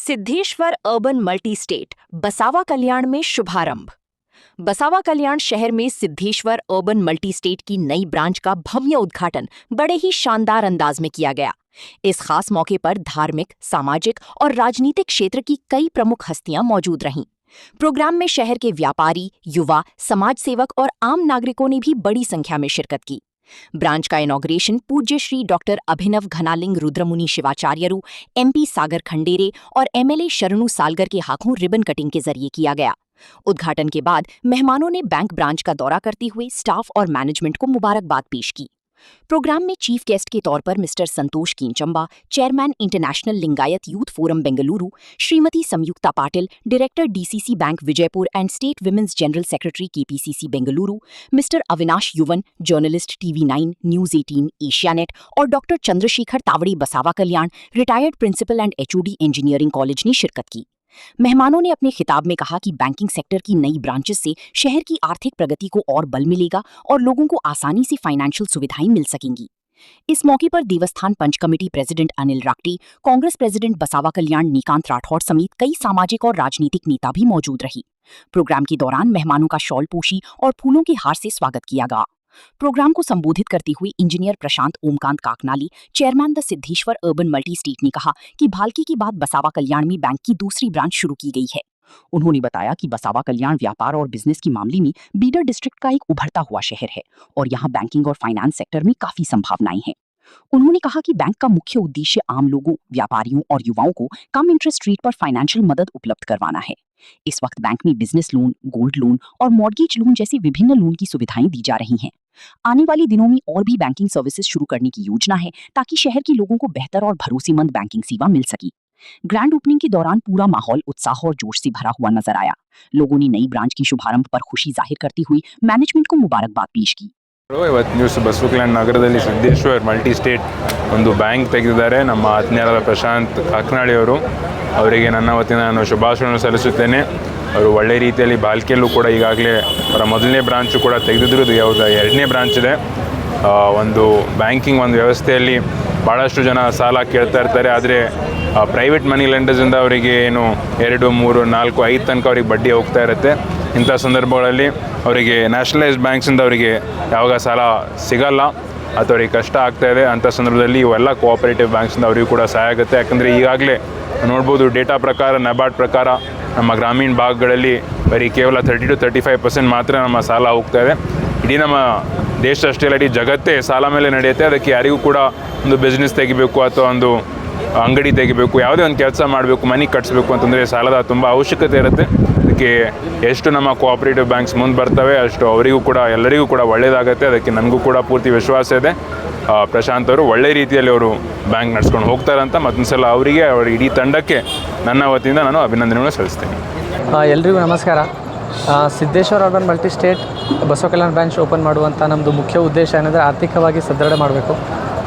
Siddheshwar urban multi state बसावा कल्याण में शुभारंभ। बसावा कल्याण शहर में सिद्धेश्वर अर्बन मल्टी स्टेट की नई ब्रांच का भव्य उद्घाटन बड़े ही शानदार अंदाज में किया गया। इस खास मौके पर धार्मिक, सामाजिक और राजनीतिक क्षेत्र की कई प्रमुख हस्तियां मौजूद रहीं। प्रोग्राम में शहर के व्यापारी, युवा, समाज सेवक और आम नागरिकों ने भी बड़ी संख्या में शिरकत की। ब्रांच का इनॉग्रेशन पूज्य श्री डॉक्टर अभिनव घनालिंग रुद्रमुनि शिवाचार्यरु, MP सागर खंडेरे और MLA शरणु सालगर के हाथों रिबन कटिंग के जरिए किया गया। उद्घाटन के बाद मेहमानों ने बैंक ब्रांच का दौरा करते हुए स्टाफ और मैनेजमेंट को मुबारकबाद पेश की। प्रोग्राम में चीफ गेस्ट के तौर पर mister Santosh Kinchamba, chairman international Lingayat youth forum Bengaluru, Shrimati Samyukta Patil, director DCC bank Vijayapur and state women's general secretary KPCC Bengaluru, mister Avinash Yuvan, journalist TV9, news 18, Asianet और doctor Chandrashekhar Tawde Basava Kalyan, retired principal and HOD engineering college ने शिरकत की। मेहमानों ने अपने खिताब में कहा कि बैंकिंग सेक्टर की नई ब्रांचेस से शहर की आर्थिक प्रगति को और बल मिलेगा और लोगों को आसानी से फाइनेंशियल सुविधाएं मिल सकेंगी। इस मौके पर देवस्थान पंच committee president Anil Rakti, Congress president Basava Kalyan निकांत Rathore समेत कई सामाजिक और राजनीतिक नेता भी मौजूद रही। प्रोग्राम के दौरान मेहमानों का शॉल पोशी और फूलों के हार से स्वागत किया गया। प्रोग्राम को संबोधित करते हुए engineer Prashant Omkant Kaknali, chairman the Siddheshwar urban multi state ने कहा कि भालकी के बाद बसावा कल्याण में बैंक की दूसरी ब्रांच शुरू की गई है। उन्होंने बताया कि बसावा कल्याण व्यापार और बिजनेस की मामले में बीडर डिस्ट्रिक्ट का एक उभरता हुआ शहर है और यहाँ बैंकिंग और फाइनेंस सेक्टर में काफी संभावनाएं हैं। उन्होंने कहा कि बैंक का मुख्य उद्देश्य आम लोगों, व्यापारियों और युवाओं को कम इंटरेस्ट रेट पर फाइनेंशियल मदद उपलब्ध करवाना है। इस वक्त बैंक में बिजनेस लोन, गोल्ड लोन और मॉर्गेज लोन जैसे विभिन्न लोन की सुविधाएं दी जा रही हैं। आने वाले दिनों में और भी बैंकिंग सर्विसेज शुरू करने की योजना है ताकि शहर के लोगों को बेहतर और भरोसेमंद बैंकिंग सेवा मिल सके। ग्रैंड ओपनिंग के दौरान पूरा माहौल उत्साह और जोश से भरा हुआ नजर आया। लोगों ने नई ब्रांच की शुभारंभ पर खुशी जाहिर करते हुए मैनेजमेंट को मुबारकबाद पेश की। ಇವತ್ತು ನ್ಯೂಸ್ ಬಸವ ಕಲ್ಯಾಣ ನಗರದಲ್ಲಿ ಸಿದ್ದೇಶ್ವರ್ ಮಲ್ಟಿ ಸ್ಟೇಟ್ ಒಂದು ಬ್ಯಾಂಕ್ ತೆಗೆದಿದ್ದಾರೆ. ನಮ್ಮ ಆತ್ಮೀಯರಾದ ಪ್ರಶಾಂತ್ ಕಾಕನಾಳಿ ಅವರಿಗೆ ನನ್ನ ವತಿಯಿಂದ ನಾನು ಶುಭಾಶಯವನ್ನು ಸಲ್ಲಿಸುತ್ತೇನೆ. ಅವರು ಒಳ್ಳೆ ರೀತಿಯಲ್ಲಿ ಬಾಲ್ಕಿಯಲ್ಲೂ ಕೂಡ ಈಗಾಗಲೇ ಅವರ ಮೊದಲನೇ ಬ್ರಾಂಚು ಕೂಡ ತೆಗೆದಿದ್ರು. ಇದು ಎರಡನೇ ಬ್ರಾಂಚ್ ಇದೆ. ಒಂದು ಬ್ಯಾಂಕಿಂಗ್ ಒಂದು ವ್ಯವಸ್ಥೆಯಲ್ಲಿ ಭಾಳಷ್ಟು ಜನ ಸಾಲ ಕೇಳ್ತಾ ಇರ್ತಾರೆ. ಆದರೆ ಪ್ರೈವೇಟ್ ಮನಿ ಲೆಂಡರ್ಸಿಂದ ಅವರಿಗೆ ಏನು 2, 3, 4, 5 ತನಕ ಅವ್ರಿಗೆ ಬಡ್ಡಿ ಹೋಗ್ತಾ ಇರುತ್ತೆ. ಇಂಥ ಸಂದರ್ಭಗಳಲ್ಲಿ ಅವರಿಗೆ ನ್ಯಾಷನಲೈಸ್ಡ್ ಬ್ಯಾಂಕ್ಸಿಂದ ಅವರಿಗೆ ಯಾವಾಗ ಸಾಲ ಸಿಗಲ್ಲ ಅಥವಾ ಅವರಿಗೆ ಕಷ್ಟ ಆಗ್ತಾಯಿದೆ. ಅಂಥ ಸಂದರ್ಭದಲ್ಲಿ ಇವೆಲ್ಲ ಕೋಆಪರೇಟಿವ್ ಬ್ಯಾಂಕ್ಸಿಂದ ಅವರಿಗೂ ಕೂಡ ಸಹಾಯ ಆಗುತ್ತೆ. ಯಾಕಂದರೆ ಈಗಾಗಲೇ ನೋಡ್ಬೋದು, ಡೇಟಾ ಪ್ರಕಾರ, ನಬಾರ್ಡ್ ಪ್ರಕಾರ ನಮ್ಮ ಗ್ರಾಮೀಣ ಭಾಗಗಳಲ್ಲಿ ಬರೀ ಕೇವಲ 30 to 35% ಮಾತ್ರ ನಮ್ಮ ಸಾಲ ಹೋಗ್ತಾ ಇದೆ. ಇಡೀ ನಮ್ಮ ದೇಶದಷ್ಟೇ ಅಲ್ಲ, ಇಡೀ ಜಗತ್ತೇ ಸಾಲ ಮೇಲೆ ನಡೆಯುತ್ತೆ. ಅದಕ್ಕೆ ಯಾರಿಗೂ ಕೂಡ ಒಂದು ಬಿಸ್ನೆಸ್ ತೆಗಿಬೇಕು ಅಥವಾ ಒಂದು ಅಂಗಡಿ ತೆಗಿಬೇಕು, ಯಾವುದೇ ಒಂದು ಕೆಲಸ ಮಾಡಬೇಕು, ಮನೆ ಕಟ್ಟಿಸ್ಬೇಕು ಅಂತಂದರೆ ಸಾಲದ ತುಂಬ ಅವಶ್ಯಕತೆ ಇರುತ್ತೆ. ಅದಕ್ಕೆ ಎಷ್ಟು ನಮ್ಮ ಕೋಆಪರೇಟಿವ್ ಬ್ಯಾಂಕ್ಸ್ ಮುಂದೆ ಬರ್ತವೆ ಅಷ್ಟು ಅವರಿಗೂ ಕೂಡ ಎಲ್ಲರಿಗೂ ಕೂಡ ಒಳ್ಳೆಯದಾಗುತ್ತೆ. ಅದಕ್ಕೆ ನನಗೂ ಕೂಡ ಪೂರ್ತಿ ವಿಶ್ವಾಸ ಇದೆ. ಪ್ರಶಾಂತ್ ಅವರು ಒಳ್ಳೆ ರೀತಿಯಲ್ಲಿ ಅವರು ಬ್ಯಾಂಕ್ ನಡೆಸ್ಕೊಂಡು ಹೋಗ್ತಾರೆ ಅಂತ ಮತ್ತೊಂದು ಸಲ ಅವರಿಗೆ, ಅವರ ಇಡೀ ತಂಡಕ್ಕೆ ನನ್ನ ವತಿಯಿಂದ ನಾನು ಅಭಿನಂದನೆಗಳನ್ನು ಸಲ್ಲಿಸ್ತೇನೆ. ಎಲ್ರಿಗೂ ನಮಸ್ಕಾರ. Siddheshwar urban multi state Basava Kalyan branch open ಮಾಡುವಂಥ ನಮ್ಮದು ಮುಖ್ಯ ಉದ್ದೇಶ ಏನೆಂದರೆ ಆರ್ಥಿಕವಾಗಿ ಸದೃಢ ಮಾಡಬೇಕು.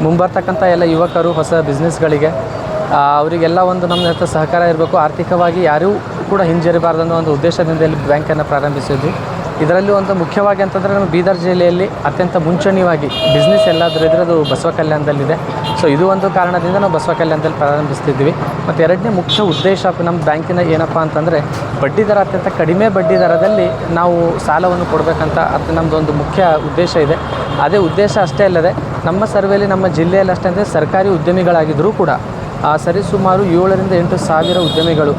ಮುಂಬರ್ತಕ್ಕಂಥ ಎಲ್ಲ ಯುವಕರು, ಹೊಸ ಬಿಸ್ನೆಸ್ಗಳಿಗೆ ಅವರಿಗೆಲ್ಲ ಒಂದು ನಮ್ಮ ಜೊತೆ ಸಹಕಾರ ಇರಬೇಕು. ಆರ್ಥಿಕವಾಗಿ ಯಾರೂ ಕೂಡ ಹಿಂಜರಿಬಾರ್ದು ಅನ್ನೋ ಒಂದು ಉದ್ದೇಶದಿಂದ ಇಲ್ಲಿ ಬ್ಯಾಂಕನ್ನು ಪ್ರಾರಂಭಿಸಿದ್ವಿ. ಇದರಲ್ಲಿ ಒಂದು ಮುಖ್ಯವಾಗಿ ಅಂತಂದರೆ ನಮ್ಮ ಬೀದರ್ ಜಿಲ್ಲೆಯಲ್ಲಿ ಅತ್ಯಂತ ಮುಂಚೂಣಿಯಾಗಿ ಬಿಸ್ನೆಸ್ ಎಲ್ಲಾದರೂ ಇದ್ದರೆ ಅದು ಬಸವ ಕಲ್ಯಾಣದಲ್ಲಿದೆ. ಸೊ ಇದು ಒಂದು ಕಾರಣದಿಂದ ನಾವು ಬಸವ ಕಲ್ಯಾಣದಲ್ಲಿ ಪ್ರಾರಂಭಿಸ್ತಿದ್ವಿ. ಮತ್ತು ಎರಡನೇ ಮುಖ್ಯ ಉದ್ದೇಶ ನಮ್ಮ ಬ್ಯಾಂಕಿನ ಏನಪ್ಪ ಅಂತಂದರೆ ಬಡ್ಡಿ ದರ ಅತ್ಯಂತ ಕಡಿಮೆ ಬಡ್ಡಿ ದರದಲ್ಲಿ ನಾವು ಸಾಲವನ್ನು ಕೊಡಬೇಕಂತ ಅದು ನಮ್ಮದು ಒಂದು ಮುಖ್ಯ ಉದ್ದೇಶ ಇದೆ. ಅದೇ ಉದ್ದೇಶ ಅಷ್ಟೇ ಅಲ್ಲದೆ ನಮ್ಮ ಸರ್ವೆಯಲ್ಲಿ ನಮ್ಮ ಜಿಲ್ಲೆಯಲ್ಲಿ ಅಷ್ಟೇ ಅಂದರೆ ಸರ್ಕಾರಿ ಉದ್ಯಮಿಗಳಾಗಿದ್ದರೂ ಕೂಡ ಸರಿಸುಮಾರು 7 ರಿಂದ 8 ಸಾವಿರ ಉದ್ಯಮಿಗಳು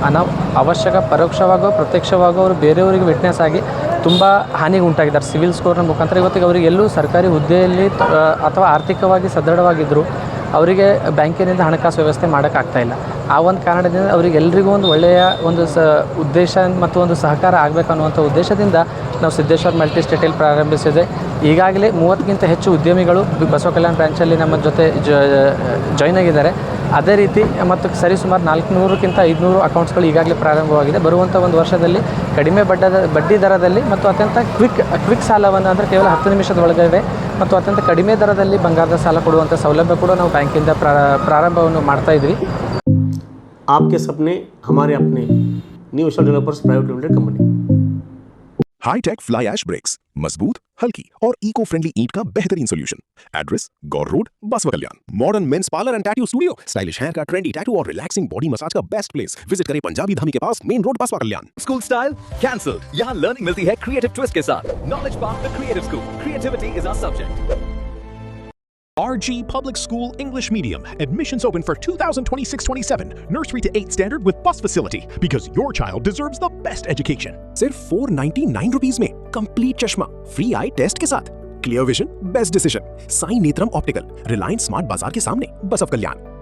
ಅವಶ್ಯಕ ಪರೋಕ್ಷವಾಗೋ ಪ್ರತ್ಯಕ್ಷವಾಗೋ ಅವರು ಬೇರೆಯವರಿಗೆ ವಿಟ್ನೆಸ್ ಆಗಿ ತುಂಬ ಹಾನಿಗೆ ಉಂಟಾಗಿದ್ದಾರೆ. ಸಿವಿಲ್ ಸ್ಕೋರ್ನ ಮುಖಾಂತರ ಇವತ್ತಿಗೆ ಅವರಿಗೆ ಎಲ್ಲೂ ಸರ್ಕಾರಿ ಹುದ್ದೆಯಲ್ಲಿ ಅಥವಾ ಆರ್ಥಿಕವಾಗಿ ಸದೃಢವಾಗಿದ್ದರು ಅವರಿಗೆ ಬ್ಯಾಂಕಿನಿಂದ ಹಣಕಾಸು ವ್ಯವಸ್ಥೆ ಮಾಡೋಕ್ಕಾಗ್ತಾಯಿಲ್ಲ. ಆ ಒಂದು ಕಾರಣದಿಂದ ಅವರಿಗೆ ಎಲ್ರಿಗೂ ಒಂದು ಒಳ್ಳೆಯ ಒಂದು ಉದ್ದೇಶ ಮತ್ತು ಒಂದು ಸಹಕಾರ ಆಗಬೇಕನ್ನುವಂಥ ಉದ್ದೇಶದಿಂದ ನಾವು ಸಿದ್ದೇಶ್ವರ ಮಲ್ಟಿ ಸ್ಟೇಟಲ್ಲಿ ಪ್ರಾರಂಭಿಸಿದೆ. ಈಗಾಗಲೇ 30ಕ್ಕಿಂತ ಹೆಚ್ಚು ಉದ್ಯಮಿಗಳು ಬಸವ ಕಲ್ಯಾಣ ಬ್ರಾಂಚಲ್ಲಿ ನಮ್ಮ ಜೊತೆ ಜಾಯ್ನ್ ಆಗಿದ್ದಾರೆ. ಅದೇ ರೀತಿ ಮತ್ತು ಸರಿಸುಮಾರು 400ಕ್ಕಿಂತ 500 ಅಕೌಂಟ್ಸ್ಗಳು ಈಗಾಗಲೇ ಪ್ರಾರಂಭವಾಗಿದೆ. ಬರುವಂಥ ಒಂದು ವರ್ಷದಲ್ಲಿ ಕಡಿಮೆ ಬಡ್ಡಿ ದರದಲ್ಲಿ ಮತ್ತು ಅತ್ಯಂತ ಕ್ವಿಕ್ ಸಾಲವನ್ನು ಅಂದರೆ ಕೇವಲ 10 ನಿಮಿಷದ ಒಳಗಡೆ ಮತ್ತು ಅತ್ಯಂತ ಕಡಿಮೆ ದರದಲ್ಲಿ ಬಂಗಾರದ ಸಾಲ ಕೊಡುವಂಥ ಸೌಲಭ್ಯ ಕೂಡ ನಾವು ಬ್ಯಾಂಕಿಂದ ಪ್ರಾರಂಭವನ್ನು ಮಾಡ್ತಾ ಇದ್ವಿ. आपके सपने हमारे अपने new developers private limited company. High-tech fly ash bricks, मजबूत, हल्की और इको फ्रेंडली ईंट का बेहतरीन solution. Address Gaur road, Basava Kalyan. Modern men's parlour and tattoo studio, stylish hair का, ट्रेंडी टैटू और रिलैक्सिंग बॉडी मसाज का बेस्ट प्लेस। विजिट करें पंजाबी धामी के पास, main road, Basava Kalyan. School style cancel. यहाँ लर्निंग मिलती है क्रिएटिव ट्विस्ट के साथ। Knowledge park the creative school. Creativity is our subject. RG Public School English Medium. Admissions open for 2026-27. Nursery to 8 standard with bus facility. Because your child deserves the best education. सिर्फ 499 rupees में complete चश्मा free आई test के साथ। Clear vision, best decision. Sai Netram optical, Reliance smart Bazaar के सामने, बसव कल्याण।